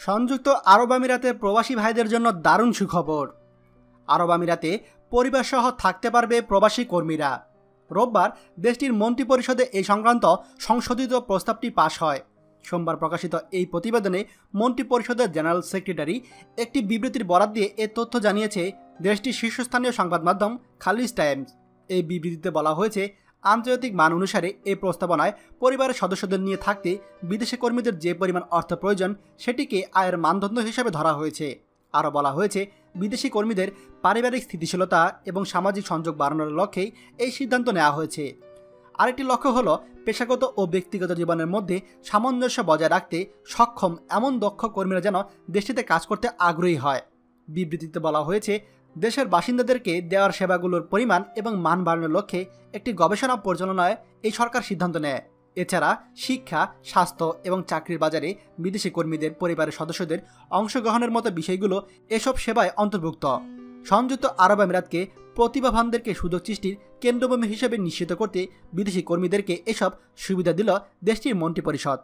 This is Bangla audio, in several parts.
সংযুক্ত আরব আমিরাতের প্রবাসী ভাইদের জন্য দারুণ সুখবর। আরব আমিরাতে পরিবারসহ থাকতে পারবে প্রবাসী কর্মীরা। রোববার দেশটির মন্ত্রিপরিষদে এই সংক্রান্ত সংশোধিত প্রস্তাবটি পাশ হয়। সোমবার প্রকাশিত এই প্রতিবেদনে মন্ত্রিপরিষদের জেনারেল সেক্রেটারি একটি বিবৃতির বরাত দিয়ে এ তথ্য জানিয়েছে দেশটির শীর্ষস্থানীয় সংবাদ মাধ্যম খালিজ টাইমস। এই বিবৃতিতে বলা হয়েছে, আন্তর্জাতিক মান অনুসারে এই প্রস্তাবনায় পরিবারের সদস্যদের নিয়ে থাকতে বিদেশি কর্মীদের যে পরিমাণ অর্থ প্রয়োজন সেটিকে আয়ের মানদণ্ড হিসেবে ধরা হয়েছে। আরও বলা হয়েছে, বিদেশি কর্মীদের পারিবারিক স্থিতিশীলতা এবং সামাজিক সংযোগ বাড়ানোর লক্ষ্যেই এই সিদ্ধান্ত নেওয়া হয়েছে। আরেকটি লক্ষ্য হলো পেশাগত ও ব্যক্তিগত জীবনের মধ্যে সামঞ্জস্য বজায় রাখতে সক্ষম এমন দক্ষ কর্মীরা যেন দেশটিতে কাজ করতে আগ্রহী হয়। বিবৃতিতে বলা হয়েছে, দেশের বাসিন্দাদেরকে দেওয়ার সেবাগুলোর পরিমাণ এবং মান বাড়ানোর লক্ষ্যে একটি গবেষণা পরিচালনায় এই সরকার সিদ্ধান্ত নেয়। এছাড়া শিক্ষা, স্বাস্থ্য এবং চাকরির বাজারে বিদেশি কর্মীদের পরিবারের সদস্যদের অংশগ্রহণের মতো বিষয়গুলো এসব সেবায় অন্তর্ভুক্ত। সংযুক্ত আরব আমিরাতকে প্রতিভাবানদেরকে সুযোগ সৃষ্টির কেন্দ্রভূমি হিসেবে নিশ্চিত করতে বিদেশি কর্মীদেরকে এসব সুবিধা দিল দেশটির মন্ত্রিপরিষদ।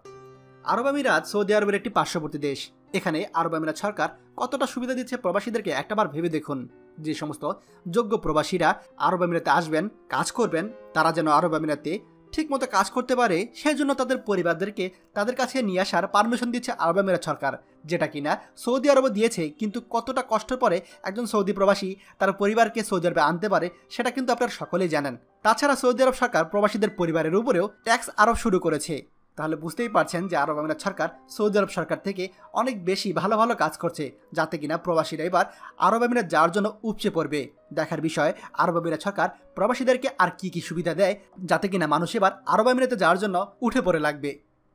আরব আমিরাত সৌদি আরবের একটি পার্শ্ববর্তী দেশ। এখানে আরব আমিরাত সরকার কতটা সুবিধা দিচ্ছে প্রবাসীদেরকে একটাবার ভেবে দেখুন। যে সমস্ত যোগ্য প্রবাসীরা আরব আমিরাতে আসবেন, কাজ করবেন, তারা যেন আরব আমিরাতে ঠিকমতো কাজ করতে পারে সেজন্য তাদের পরিবারদেরকে তাদের কাছে নিয়ে আসার পারমিশন দিচ্ছে আরব আমিরাত সরকার, যেটা কিনা সৌদি আরবও দিয়েছে। কিন্তু কতটা কষ্টের পরে একজন সৌদি প্রবাসী তার পরিবারকে সৌদি আরবে আনতে পারে সেটা কিন্তু আপনারা সকলেই জানেন। তাছাড়া সৌদি আরব সরকার প্রবাসীদের পরিবারের উপরেও ট্যাক্স আরোপ শুরু করেছে। তাহলে বুঝতেই পারছেন যে আরব আমিরাত সরকার সৌদি আরব সরকার থেকে অনেক বেশি ভালো ভালো কাজ করছে, যাতে কিনা প্রবাসীরা এবার আরব আমিরাত যাওয়ার জন্য উপচে পড়বে। দেখার বিষয় আরব আমিরাত সরকার প্রবাসীদেরকে আর কি কি সুবিধা দেয়, যাতে কিনা মানুষ এবার আরব আমিরাতে যাওয়ার জন্য উঠে পড়ে লাগবে।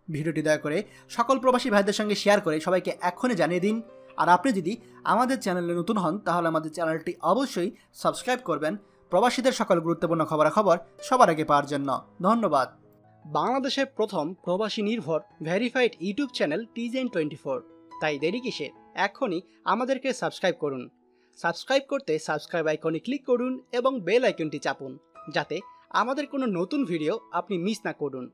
ভিডিওটি দয়া করে সকল প্রবাসী ভাইদের সঙ্গে শেয়ার করে সবাইকে এক্ষুনি জানিয়ে দিন। আর আপনি যদি আমাদের চ্যানেলে নতুন হন তাহলে আমাদের চ্যানেলটি অবশ্যই সাবস্ক্রাইব করবেন, প্রবাসীদের সকল গুরুত্বপূর্ণ খবরাখবর সবার আগে পাওয়ার জন্য। ধন্যবাদ। বাংলাদেশের প্রথম প্রবাসী নির্ভর ভেরিফাইড ইউটিউব চ্যানেল TJN24। তাই দেরি কিসে, এখনই আমাদেরকে সাবস্ক্রাইব করুন। সাবস্ক্রাইব করতে সাবস্ক্রাইব আইকনে ক্লিক করুন এবং বেল আইকনটি চাপুন, যাতে আমাদের কোনো নতুন ভিডিও আপনি মিস না করুন।